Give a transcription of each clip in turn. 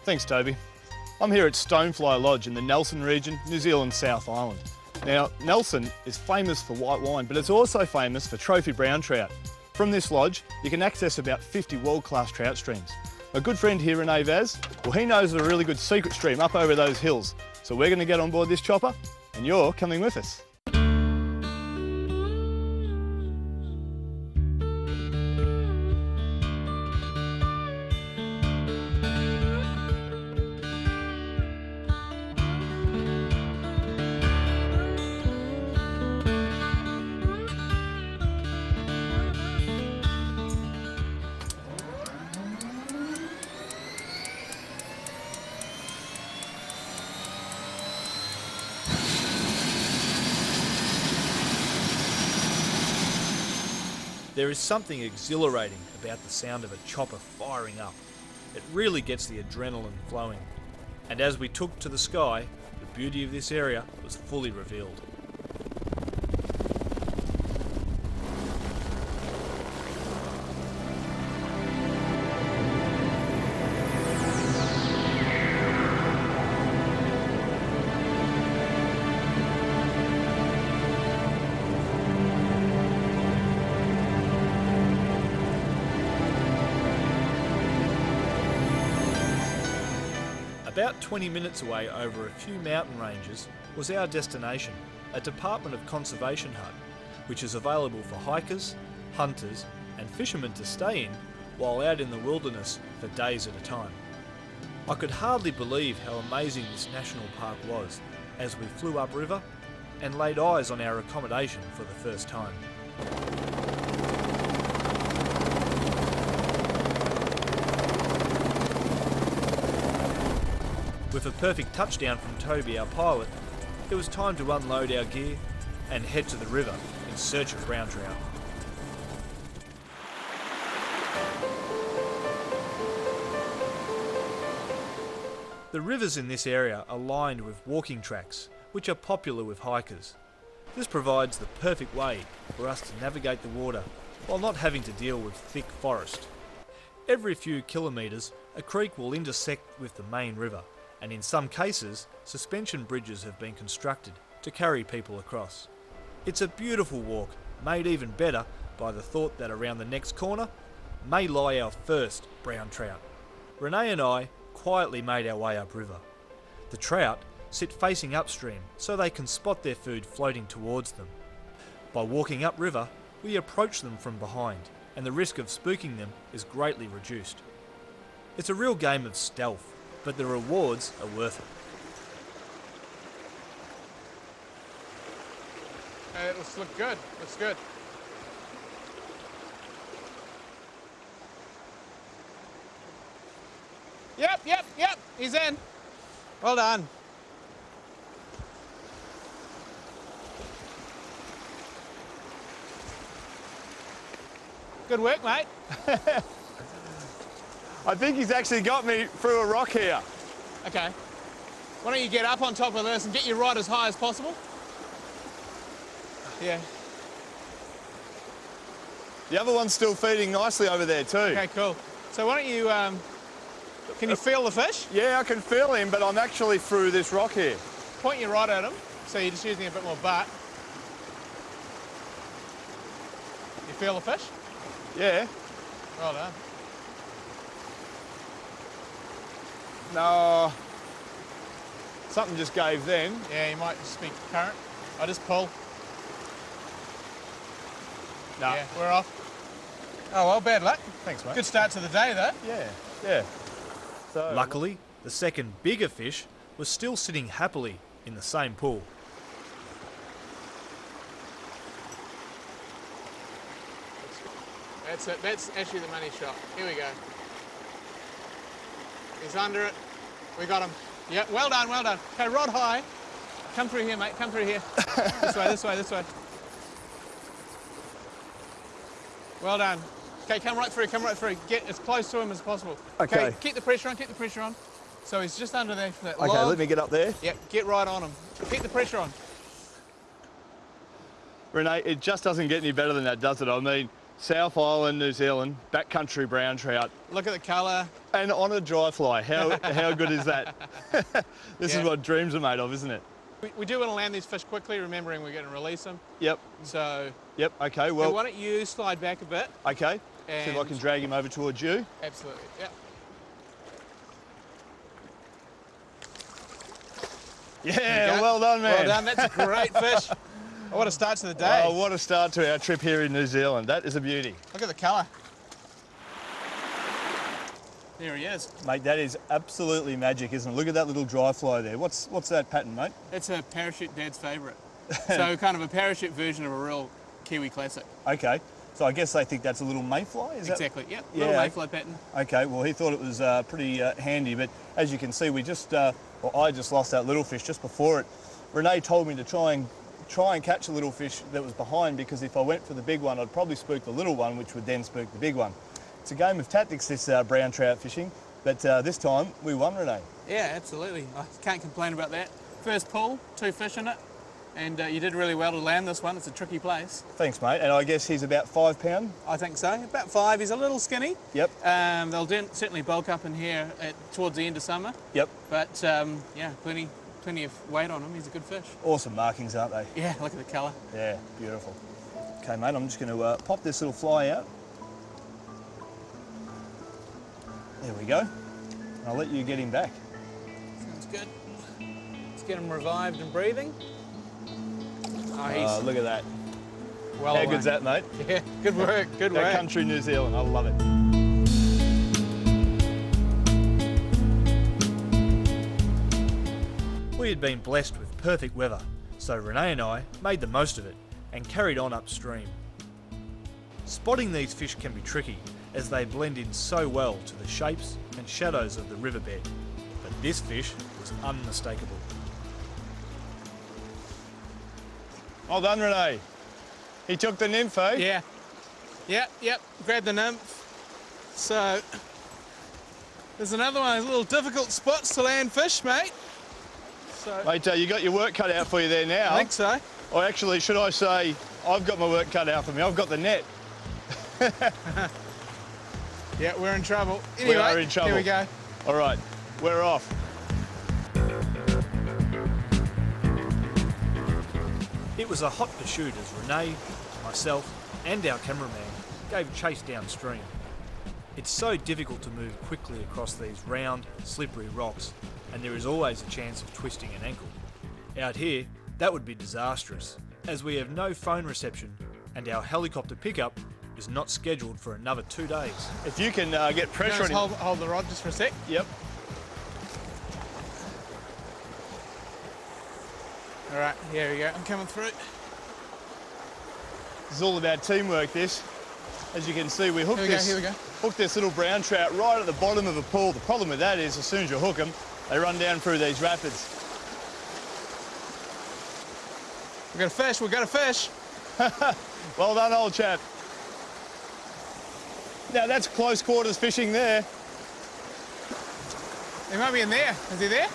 Thanks, Toby. I'm here at Stonefly Lodge in the Nelson region, New Zealand South Island. Now, Nelson is famous for white wine, but it's also famous for trophy brown trout. From this lodge, you can access about 50 world-class trout streams. My good friend here, Renee Vaz, well, he knows of a really good secret stream up over those hills. So we're going to get on board this chopper, and you're coming with us. There is something exhilarating about the sound of a chopper firing up. It really gets the adrenaline flowing. And as we took to the sky, the beauty of this area was fully revealed. About 20 minutes away over a few mountain ranges was our destination, a Department of Conservation hut, which is available for hikers, hunters and fishermen to stay in while out in the wilderness for days at a time. I could hardly believe how amazing this national park was as we flew upriver and laid eyes on our accommodation for the first time. With a perfect touchdown from Toby, our pilot, it was time to unload our gear and head to the river in search of brown trout. The rivers in this area are lined with walking tracks, which are popular with hikers. This provides the perfect way for us to navigate the water while not having to deal with thick forest. Every few kilometres, a creek will intersect with the main river, and in some cases, suspension bridges have been constructed to carry people across. It's a beautiful walk, made even better by the thought that around the next corner may lie our first brown trout. Renee and I quietly made our way upriver. The trout sit facing upstream so they can spot their food floating towards them. By walking upriver, we approach them from behind, and the risk of spooking them is greatly reduced. It's a real game of stealth, but the rewards are worth it. It looks good. Looks good. Yep. He's in. Well done. Good work, mate. I think he's actually got me through a rock here. Okay. Why don't you get up on top of this and get your rod as high as possible? Yeah. The other one's still feeding nicely over there too. Okay, cool. So why don't you, can you feel the fish? Yeah, I can feel him, but I'm actually through this rock here. Point your rod at him, so you're just using a bit more butt. You feel the fish? Yeah. Well done. No, something just gave then. Yeah, you might just be current. I'll just pull. No. Yeah, we're off. Oh, well, bad luck. Thanks, mate. Good start to the day, though. Yeah. So, Luckily, the second bigger fish was still sitting happily in the same pool. That's it. That's actually the money shot. Here we go. He's under it. We got him. Yep, well done. Okay, rod high. Come through here, mate. Come through here. This way. Well done. Okay, come right through. Get as close to him as possible. Okay. Keep the pressure on. So he's just under there for that okay, log. let me get up there. Yep, get right on him. Keep the pressure on. Renee, it just doesn't get any better than that, does it? I mean, South Island, New Zealand, backcountry brown trout. Look at the colour. And on a dry fly. How good is that? This is what dreams are made of, isn't it? We do want to land these fish quickly, remembering we're going to release them. Yep. So. Yep. Okay. Well. Why don't you slide back a bit? Okay. See if I can drag him over towards you. Absolutely. Yep. Yeah. Well done, man. Well done. That's a great fish. Oh, what a start to the day. Oh, what a start to our trip here in New Zealand. That is a beauty. Look at the colour. There he is. Mate, that is absolutely magic, isn't it? Look at that little dry fly there. What's that pattern, mate? It's a parachute Dad's favourite. So kind of a parachute version of a real Kiwi classic. Okay. So I guess they think that's a little mayfly, is exactly, that? Yep. Little mayfly pattern. Okay, well, he thought it was pretty handy, but as you can see, I just lost that little fish just before it. Renee told me to try and catch a little fish that was behind, because if I went for the big one, I'd probably spook the little one, which would then spook the big one. It's a game of tactics, this brown trout fishing, but this time we won, Renee. Yeah, absolutely. I can't complain about that. First pull, 2 fish in it, and you did really well to land this one. It's a tricky place. Thanks, mate. And I guess he's about 5 pound? I think so. About 5. He's a little skinny. Yep. They'll certainly bulk up in here towards the end of summer. Yep. But yeah, plenty of weight on him. He's a good fish. Awesome markings, aren't they? Yeah, look at the colour. Yeah, beautiful. Okay, mate, I'm just going to pop this little fly out. There we go. And I'll let you get him back. Sounds good. Let's get him revived and breathing. Oh, look at that. Well How away. good's that, mate? Yeah, good work, good work. Backcountry New Zealand, I love it. We had been blessed with perfect weather, so Renee and I made the most of it and carried on upstream. Spotting these fish can be tricky, as they blend in so well to the shapes and shadows of the riverbed, but this fish was unmistakable. Well done, Renee. He took the nymph, eh? Yeah. Yep. Grab the nymph. So, there's another one of those little difficult spots to land fish, mate. So, Mate, you got your work cut out for you there now. I think so. Or actually, should I say, I've got my work cut out for me. I've got the net. Yeah, we're in trouble. Anyway, we are in trouble. Here we go. All right, we're off. It was a hot pursuit as Renee, myself and our cameraman gave chase downstream. It's so difficult to move quickly across these round, slippery rocks, and there is always a chance of twisting an ankle. Out here, that would be disastrous, as we have no phone reception and our helicopter pickup is not scheduled for another 2 days. If you can get pressure on him. Hold the rod just for a sec. Yep. All right, here we go. I'm coming through. This is all about teamwork, this. As you can see, we hooked hooked this little brown trout right at the bottom of a pool. The problem with that is, as soon as you hook them, they run down through these rapids. We've got a fish, we've got a fish. Well done, old chap. Now that's close quarters fishing there. He might be in there. Is he there?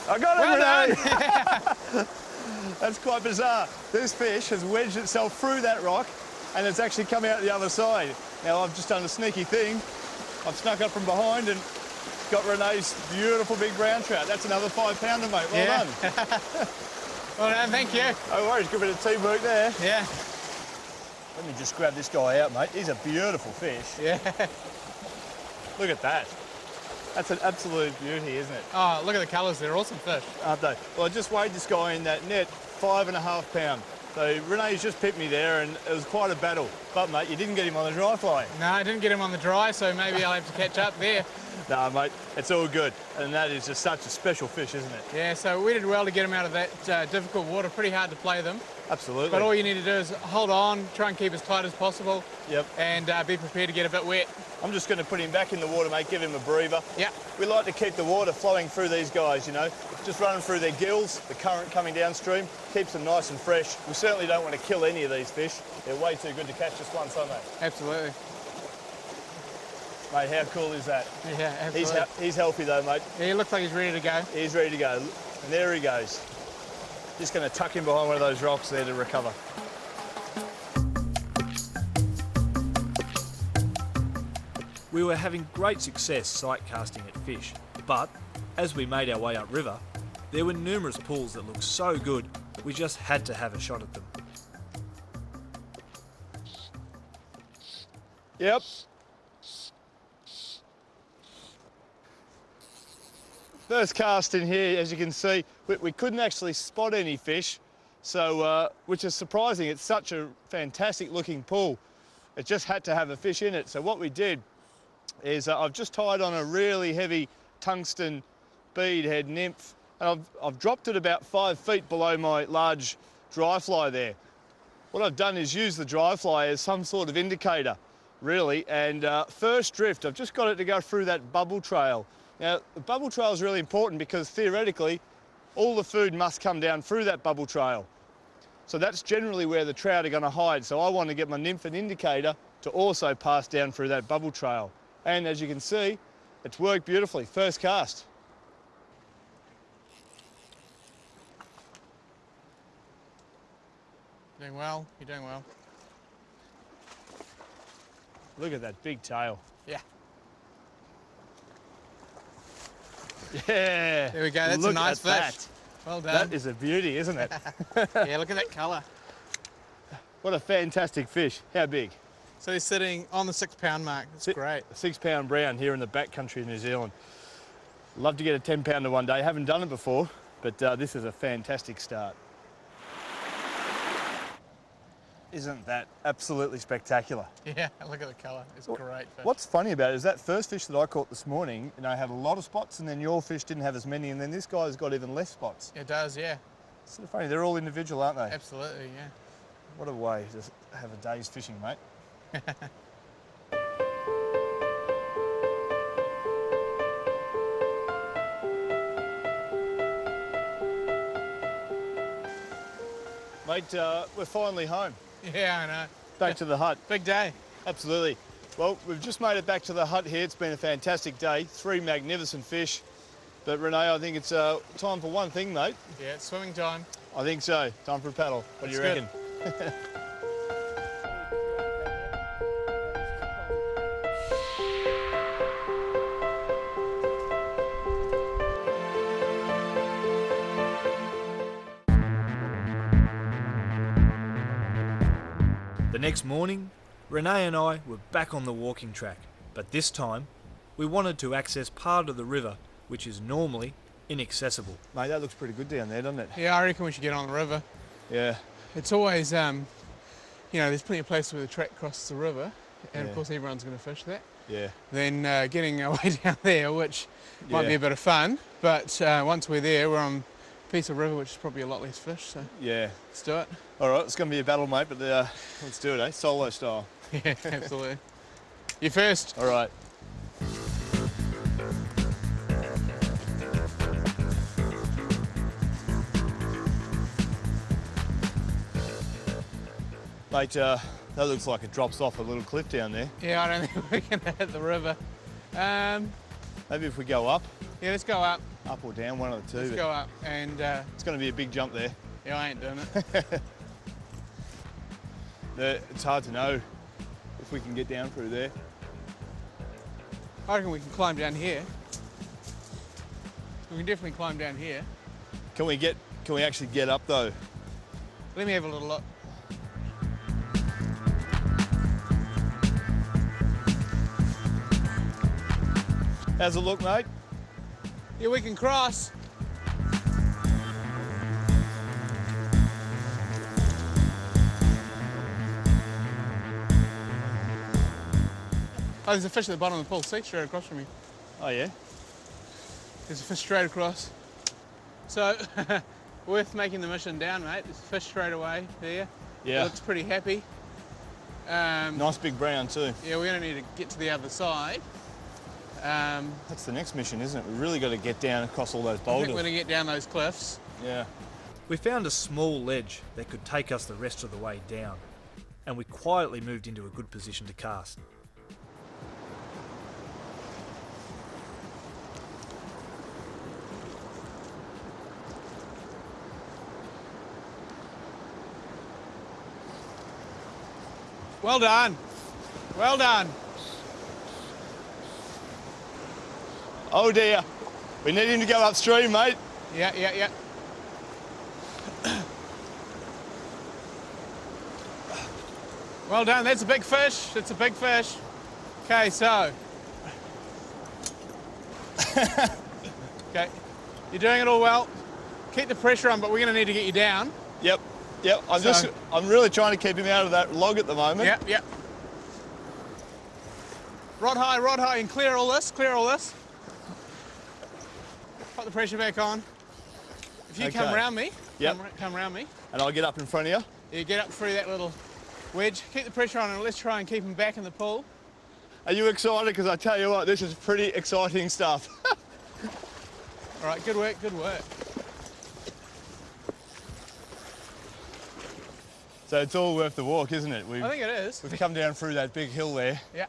I got him, Well Renee. That's quite bizarre. This fish has wedged itself through that rock and it's actually come out the other side. Now I've just done a sneaky thing. I've snuck up from behind and got Renee's beautiful big brown trout. That's another 5 pounder, mate. Well done. Well done, thank you. No worries, good bit of teamwork there. Yeah. Let me just grab this guy out, mate. He's a beautiful fish. Yeah. Look at that. That's an absolute beauty, isn't it? Oh, look at the colours. They're awesome fish. Aren't they? Well, I just weighed this guy in that net, 5.5 pound. So Renee's just pipped me there and it was quite a battle. But mate, you didn't get him on the dry fly. No, I didn't get him on the dry, so maybe I'll have to catch up there. No, mate, it's all good. And that is just such a special fish, isn't it? Yeah, so we did well to get him out of that difficult water. Pretty hard to play them. Absolutely. But all you need to do is hold on, try and keep as tight as possible. Yep. And be prepared to get a bit wet. I'm just going to put him back in the water, mate, give him a breather. Yeah. We like to keep the water flowing through these guys, you know, just running through their gills, the current coming downstream, keeps them nice and fresh. We certainly don't want to kill any of these fish. They're way too good to catch just once, aren't they? Absolutely. Mate, how cool is that? Yeah, absolutely. He's healthy though, mate. Yeah, he looks like he's ready to go. He's ready to go. And there he goes. Just going to tuck him behind one of those rocks there to recover. We were having great success sight casting at fish, but as we made our way upriver, there were numerous pools that looked so good we just had to have a shot at them. Yep. First cast in here, as you can see, we couldn't actually spot any fish, so which is surprising. It's such a fantastic looking pool. It just had to have a fish in it. So what we did is I've just tied on a really heavy tungsten beadhead nymph, and I've dropped it about 5 feet below my large dry fly there. What I've done is use the dry fly as some sort of indicator, really, and first drift, I've just got it to go through that bubble trail. Now, the bubble trail is really important because theoretically, all the food must come down through that bubble trail. So that's generally where the trout are going to hide. So I want to get my nymph and indicator to also pass down through that bubble trail. And as you can see, it's worked beautifully. First cast. Doing well, you're doing well. Look at that big tail. Yeah. Yeah. There we go, that's a nice fish. That. Well done. That is a beauty, isn't it? Yeah, look at that colour. What a fantastic fish. How big? So he's sitting on the 6 pound mark. That's great. A 6 pound brown here in the backcountry of New Zealand. Love to get a 10 pounder one day. Haven't done it before, but this is a fantastic start. Isn't that absolutely spectacular? Yeah, look at the colour. It's great fish. What's funny about it is that first fish that I caught this morning, had a lot of spots, and then your fish didn't have as many, and then this guy's got even less spots. It does, yeah. It's sort of funny. They're all individual, aren't they? Absolutely, yeah. What a way to have a day's fishing, mate. Mate, we're finally home. Yeah, I know. Back to the hut. Big day. Absolutely. Well, we've just made it back to the hut here. It's been a fantastic day. 3 magnificent fish. But Renee, I think it's time for one thing, mate. Yeah, it's swimming time. I think so. Time for a paddle. What do you reckon? The next morning, Renee and I were back on the walking track, but this time we wanted to access part of the river which is normally inaccessible. Mate, that looks pretty good down there, doesn't it? Yeah, I reckon we should get on the river. Yeah. It's always, there's plenty of places where the track crosses the river, and of course everyone's going to fish that. Yeah. Then getting our way down there, which might be a bit of fun, but once we're there, we're on a piece of river which is probably a lot less fish, so Yeah. let's do it. All right, it's going to be a battle, mate, but let's do it, eh? Solo style. Yeah, absolutely. You first. All right. Mate, that looks like it drops off a little cliff down there. Yeah, I don't think we're going to hit the river. Maybe if we go up. Yeah, let's go up. Up or down, one of the two. Let's go up, and it's going to be a big jump there. yeah, I ain't doing it. It's hard to know if we can get down through there. I reckon we can climb down here. We can definitely climb down here. Can we actually get up though? Let me have a little look. How's it look, mate? Yeah, we can cross. Oh, there's a fish at the bottom of the pool. See, straight across from you. Oh yeah? There's a fish straight across. So, worth making the mission down, mate. There's a fish straight away there. Yeah. Looks pretty happy. Nice big brown too. Yeah, we're going to need to get to the other side. That's the next mission, isn't it? We've really got to get down across all those I boulders. think we're going to get down those cliffs. Yeah. We found a small ledge that could take us the rest of the way down, and we quietly moved into a good position to cast. Well done. Well done. Oh dear. We need him to go upstream, mate. Yeah. Well done, that's a big fish. It's a big fish. Okay, so. Okay, you're doing it all well. Keep the pressure on, but we're going to need to get you down. Yep. I'm really trying to keep him out of that log at the moment. Yep. Rod high, and clear all this, Put the pressure back on. If you come round me, come round me. And I'll get up in front of you? You get up through that little wedge. Keep the pressure on and let's try and keep him back in the pool. Are you excited? Because I tell you what, this is pretty exciting stuff. All right, good work. So it's all worth the walk, isn't it? I think it is. We've come down through that big hill there. Yeah.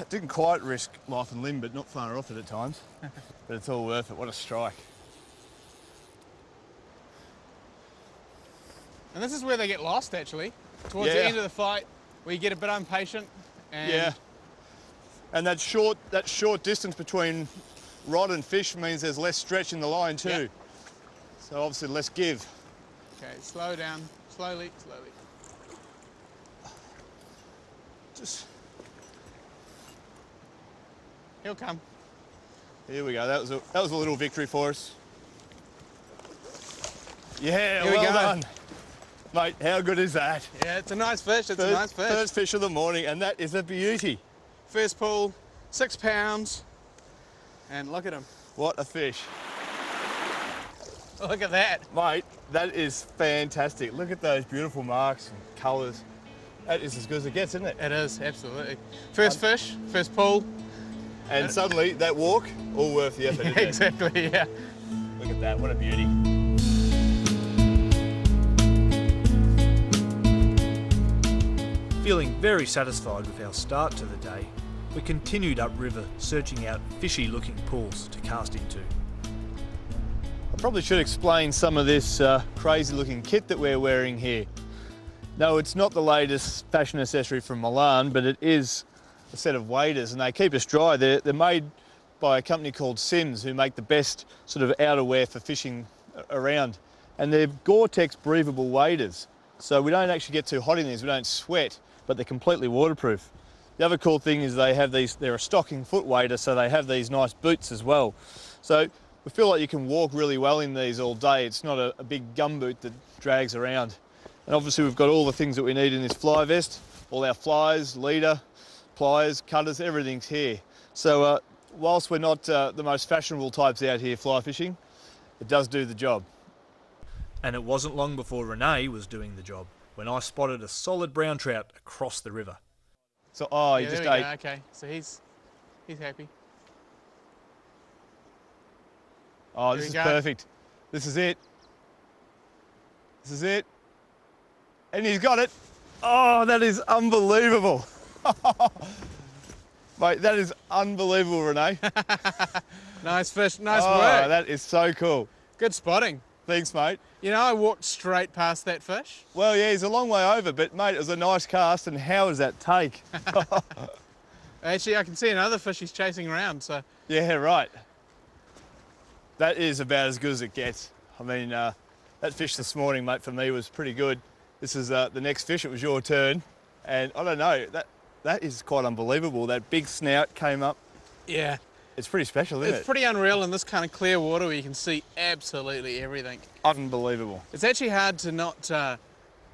Didn't quite risk life and limb, but not far off it at times. But it's all worth it. What a strike. And this is where they get lost, actually. Towards the end of the fight, where you get a bit impatient. And And that short distance between rod and fish means there's less stretch in the line too. Yeah. So obviously less give. Okay, slow down, slowly. He'll come. Here we go. That was a little victory for us. Yeah, Here we well go. done. Mate, how good is that? Yeah, it's a nice fish, it's a nice fish. First fish of the morning, and that is a beauty. First pull, 6 pounds, and look at him. What a fish. Look at that. Mate, that is fantastic. Look at those beautiful marks and colours. That is as good as it gets, isn't it? It is, absolutely. First fish, first pull. And suddenly, that walk, all worth the effort, isn't it? Exactly, yeah. Look at that, what a beauty. Feeling very satisfied with our start to the day, we continued upriver searching out fishy looking pools to cast into. I probably should explain some of this crazy looking kit that we're wearing here. No, it's not the latest fashion accessory from Milan, but it is a set of waders, and they keep us dry. They're made by a company called Sims, who make the best sort of outerwear for fishing around. And they're Gore-Tex breathable waders. So we don't actually get too hot in these, we don't sweat, but they're completely waterproof. The other cool thing is they have these, they're a stocking foot wader, so they have these nice boots as well. So we feel like you can walk really well in these all day. It's not a big gumboot that drags around. And obviously we've got all the things that we need in this fly vest, all our flies, leader, pliers, cutters, everything's here. So whilst we're not the most fashionable types out here fly fishing, it does do the job. And it wasn't long before Renee was doing the job when I spotted a solid brown trout across the river. So, oh, he Yeah, just there we ate. go. Okay, so he's happy. Oh, There this we is go. perfect. This is it. This is it. And he's got it. Oh, that is unbelievable. Mate, that is unbelievable, Renee. Nice fish, nice Oh, work. that is so cool. Good spotting. Thanks, mate. You know, I walked straight past that fish. Well, yeah, he's a long way over, but mate, it was a nice cast, and how does that take? Actually, I can see another fish he's chasing around, so. Yeah, right. That is about as good as it gets. I mean, that fish this morning, mate, for me was pretty good. This is the next fish, it was your turn. And I don't know, that is quite unbelievable. That big snout came up. Yeah. It's pretty special, isn't It's it? pretty unreal in this kind of clear water where you can see absolutely everything. Unbelievable. It's actually hard to not,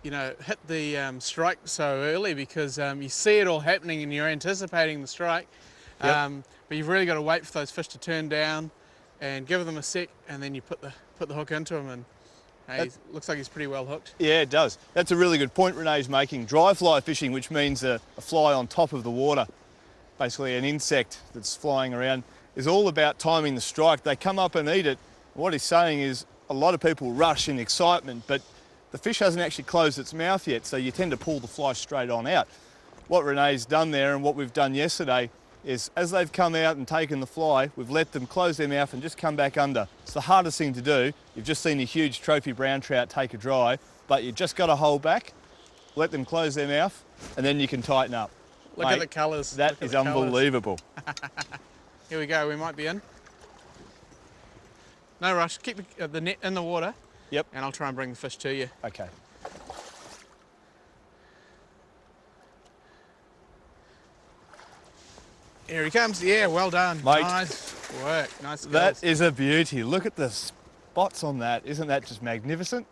you know, hit the strike so early because you see it all happening and you're anticipating the strike. Yep. But you've really got to wait for those fish to turn down and give them a sec, and then you put the hook into them, and hey, looks like he's pretty well hooked. Yeah, it does. That's a really good point Renee's making. Dry fly fishing, which means a fly on top of the water, basically an insect that's flying around, is all about timing the strike. They come up and eat it. What he's saying is a lot of people rush in excitement, but the fish hasn't actually closed its mouth yet, so you tend to pull the fly straight on out. What Renee's done there, and what we've done yesterday, is as they've come out and taken the fly, we've let them close their mouth and just come back under. It's the hardest thing to do. You've just seen a huge trophy brown trout take a dry, but you just got to hold back, let them close their mouth, and then you can tighten up. Look at the colours. That is unbelievable. Here we go, we might be in. No rush, keep the net in the water. Yep. And I'll try and bring the fish to you. Okay. Here he comes. Yeah, well done. Mate. Nice work. Nice skills. That is a beauty. Look at the spots on that. Isn't that just magnificent?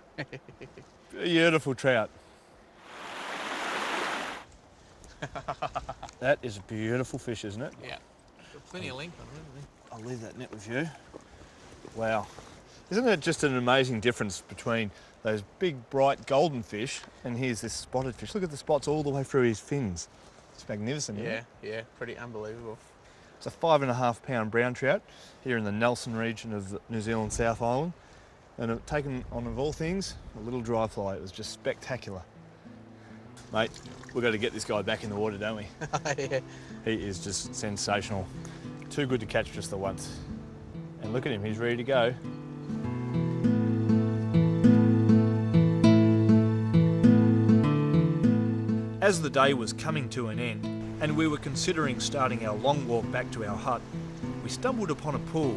Beautiful trout. That is a beautiful fish, isn't it? Yeah. Got plenty of length on it, isn't I'll leave that net with you. Wow. Isn't it just an amazing difference between those big, bright golden fish and here's this spotted fish? Look at the spots all the way through his fins. It's magnificent, isn't it? Yeah, pretty unbelievable. It's a 5.5 pound brown trout here in the Nelson region of New Zealand South Island. And it taken on, of all things, a little dry fly. It was just spectacular. Mate, we've got to get this guy back in the water, don't we? Yeah. He is just sensational. Too good to catch just the once. And look at him, he's ready to go. As the day was coming to an end, and we were considering starting our long walk back to our hut, we stumbled upon a pool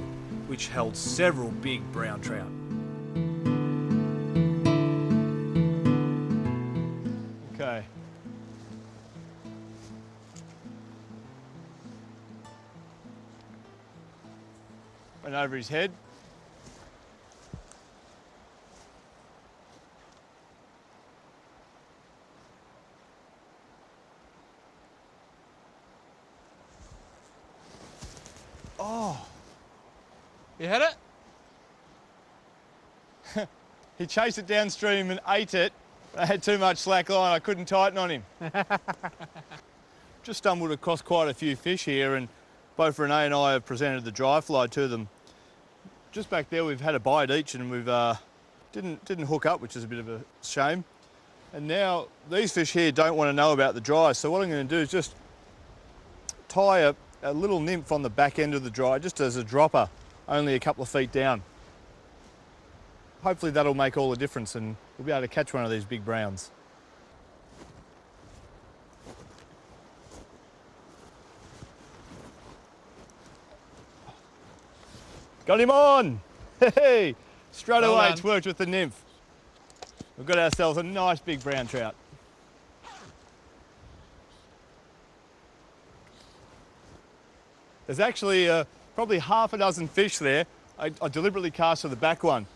which held several big brown trout. Okay. Went over his head. Oh, You hit it? he chased it downstream and ate it. I had too much slack line, I couldn't tighten on him. Just stumbled across quite a few fish here, and both Renee and I have presented the dry fly to them. Just back there we've had a bite each and we've didn't hook up, which is a bit of a shame. And now these fish here don't want to know about the dry, so what I'm going to do is just tie a little nymph on the back end of the dry, just as a dropper, only a couple of feet down. Hopefully that'll make all the difference and we'll be able to catch one of these big browns. Got him on! Hey! Straight Well away done. it's worked with the nymph. We've got ourselves a nice big brown trout. There's actually probably half a dozen fish there. I deliberately cast for the back one.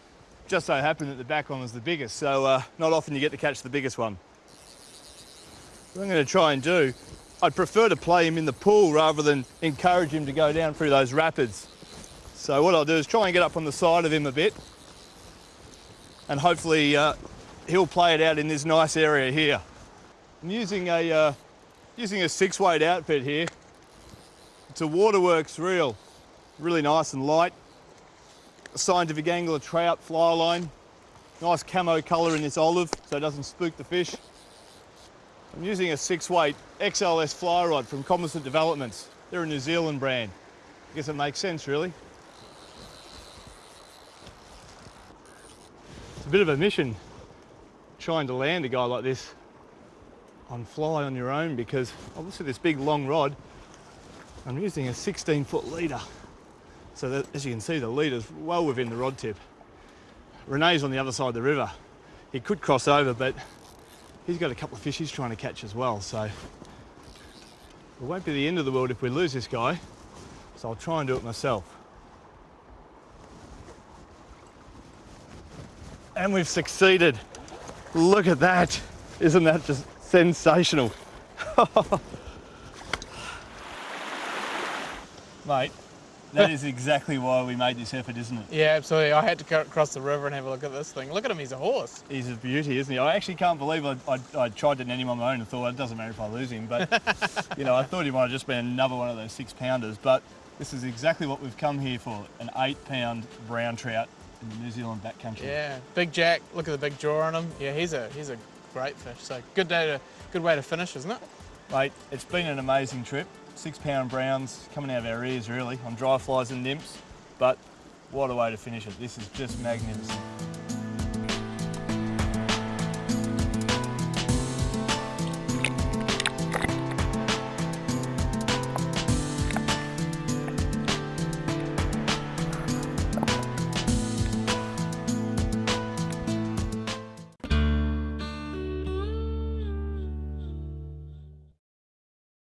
Just so happened that the back one was the biggest, so not often you get to catch the biggest one. What I'm going to try and do, I'd prefer to play him in the pool rather than encourage him to go down through those rapids. So what I'll do is try and get up on the side of him a bit, and hopefully he'll play it out in this nice area here. I'm using a 6-weight outfit here. It's a Waterworks reel, really nice and light. A scientific angler trout fly line. Nice camo colour in this olive so it doesn't spook the fish. I'm using a 6-weight XLS fly rod from Cognizant Developments. They're a New Zealand brand. I guess it makes sense really. It's a bit of a mission trying to land a guy like this on fly on your own because obviously this big long rod, I'm using a 16-foot leader. So that, as you can see, the leader's well within the rod tip. Renee's on the other side of the river. He could cross over, but he's got a couple of fish he's trying to catch as well. So it won't be the end of the world if we lose this guy. So I'll try and do it myself. And we've succeeded. Look at that. Isn't that just sensational? Mate, that is exactly why we made this effort, isn't it? Yeah, absolutely. I had to go across the river and have a look at this thing. Look at him, he's a horse. He's a beauty, isn't he? I actually can't believe I tried to net him on my own and thought, it doesn't matter if I lose him. But, you know, I thought he might have just been another one of those 6-pounders. But this is exactly what we've come here for, an 8-pound brown trout in the New Zealand backcountry. Yeah, big jack. Look at the big jaw on him. Yeah, he's a great fish. So good way to finish, isn't it? Mate, it's been an amazing trip. 6-pound browns coming out of our ears really on dry flies and nymphs, but what a way to finish it. This is just magnificent.